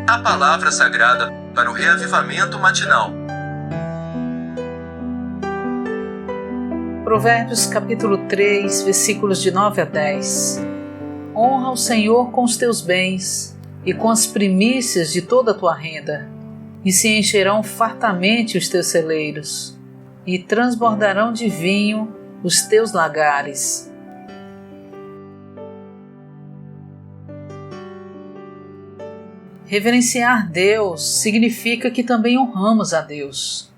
A palavra sagrada para o reavivamento matinal. Provérbios capítulo 3, versículos de 9 a 10. Honra o Senhor com os teus bens e com as primícias de toda a tua renda, e se encherão fartamente os teus celeiros, e transbordarão de vinho os teus lagares. Reverenciar Deus significa que também honramos a Deus.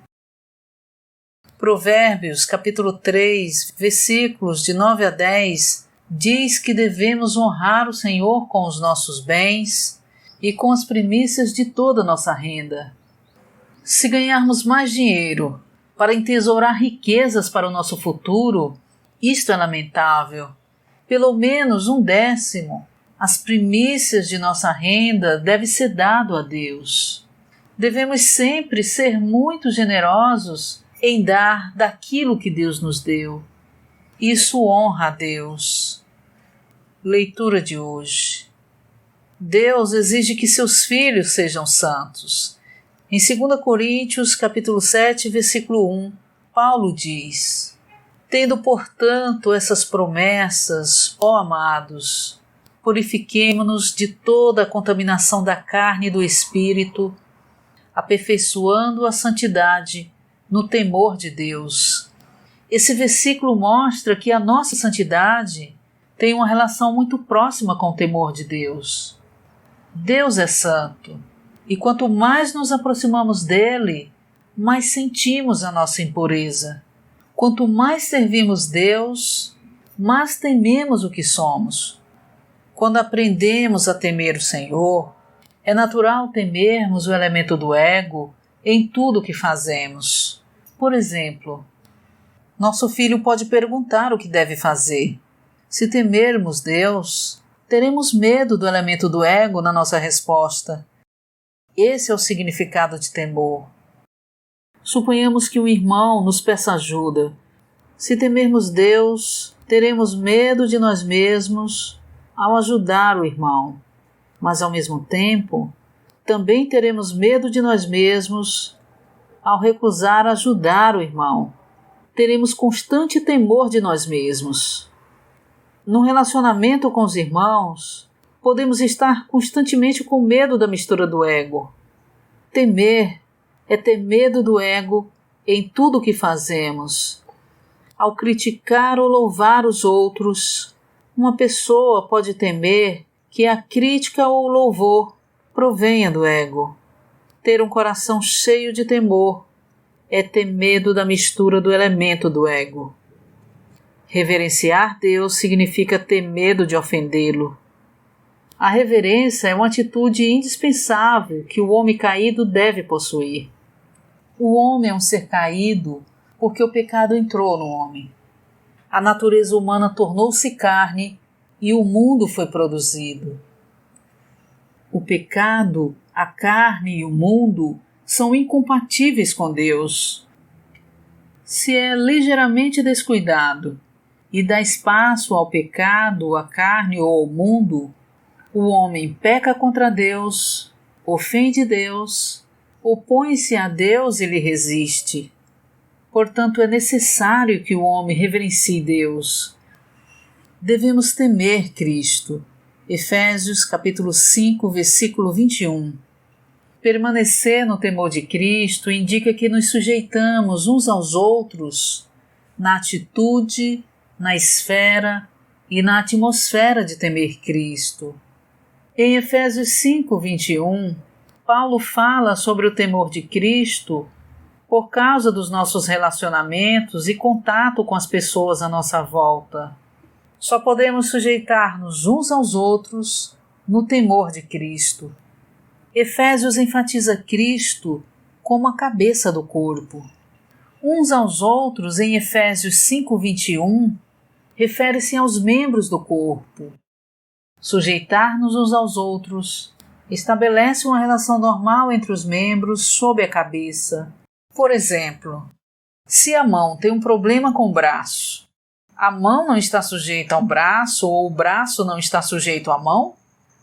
Provérbios capítulo 3, versículos de 9 a 10 diz que devemos honrar o Senhor com os nossos bens e com as primícias de toda a nossa renda. Se ganharmos mais dinheiro para entesourar riquezas para o nosso futuro, isto é lamentável. Pelo menos 1/10, as primícias de nossa renda deve ser dado a Deus. Devemos sempre ser muito generosos em dar daquilo que Deus nos deu. Isso honra a Deus. Leitura de hoje. Deus exige que seus filhos sejam santos. Em 2 Coríntios, capítulo 7, versículo 1, Paulo diz: Tendo, portanto, essas promessas, ó amados, purifiquemo-nos de toda a contaminação da carne e do espírito, aperfeiçoando a santidade no temor de Deus. Esse versículo mostra que a nossa santidade tem uma relação muito próxima com o temor de Deus. Deus é santo, e quanto mais nos aproximamos dele, mais sentimos a nossa impureza. Quanto mais servimos Deus, mais tememos o que somos. Quando aprendemos a temer o Senhor, é natural temermos o elemento do ego em tudo o que fazemos. Por exemplo, nosso filho pode perguntar o que deve fazer. Se temermos Deus, teremos medo do elemento do ego na nossa resposta. Esse é o significado de temor. Suponhamos que um irmão nos peça ajuda. Se temermos Deus, teremos medo de nós mesmos ao ajudar o irmão. Mas, ao mesmo tempo, também teremos medo de nós mesmos ao recusar ajudar o irmão. Teremos constante temor de nós mesmos. No relacionamento com os irmãos, podemos estar constantemente com medo da mistura do ego. Temer é ter medo do ego em tudo o que fazemos. Ao criticar ou louvar os outros, uma pessoa pode temer que a crítica ou o louvor provenha do ego. Ter um coração cheio de temor é ter medo da mistura do elemento do ego. Reverenciar Deus significa ter medo de ofendê-lo. A reverência é uma atitude indispensável que o homem caído deve possuir. O homem é um ser caído porque o pecado entrou no homem. A natureza humana tornou-se carne e o mundo foi produzido. O pecado, a carne e o mundo são incompatíveis com Deus. Se é ligeiramente descuidado e dá espaço ao pecado, à carne ou ao mundo, o homem peca contra Deus, ofende Deus, opõe-se a Deus e lhe resiste. Portanto, é necessário que o homem reverencie Deus. Devemos temer Cristo. Efésios capítulo 5, versículo 21. Permanecer no temor de Cristo indica que nos sujeitamos uns aos outros na atitude, na esfera e na atmosfera de temer Cristo. Em Efésios 5, 21, Paulo fala sobre o temor de Cristo por causa dos nossos relacionamentos e contato com as pessoas à nossa volta. Só podemos sujeitar-nos uns aos outros no temor de Cristo. Efésios enfatiza Cristo como a cabeça do corpo. Uns aos outros, em Efésios 5, 21, refere-se aos membros do corpo. Sujeitar-nos uns aos outros estabelece uma relação normal entre os membros sob a cabeça. Por exemplo, se a mão tem um problema com o braço, a mão não está sujeita ao braço ou o braço não está sujeito à mão?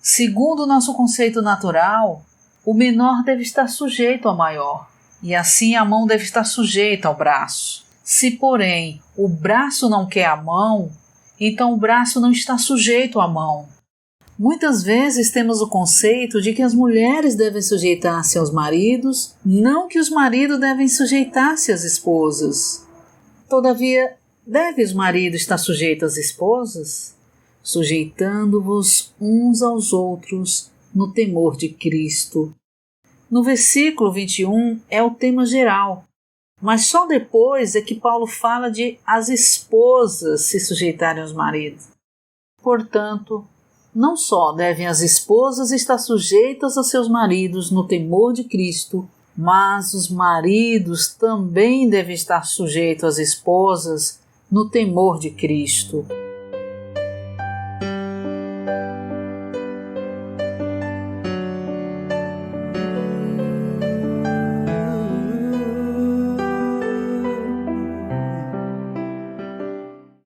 Segundo o nosso conceito natural, o menor deve estar sujeito ao maior, e assim a mão deve estar sujeita ao braço. Se, porém, o braço não quer a mão, então o braço não está sujeito à mão. Muitas vezes temos o conceito de que as mulheres devem sujeitar-se aos maridos, não que os maridos devem sujeitar-se às esposas. Todavia, deve os maridos estar sujeitos às esposas? Sujeitando-vos uns aos outros no temor de Cristo. No versículo 21 é o tema geral, mas só depois é que Paulo fala de as esposas se sujeitarem aos maridos. Portanto, não só devem as esposas estar sujeitas a seus maridos no temor de Cristo, mas os maridos também devem estar sujeitos às esposas no temor de Cristo.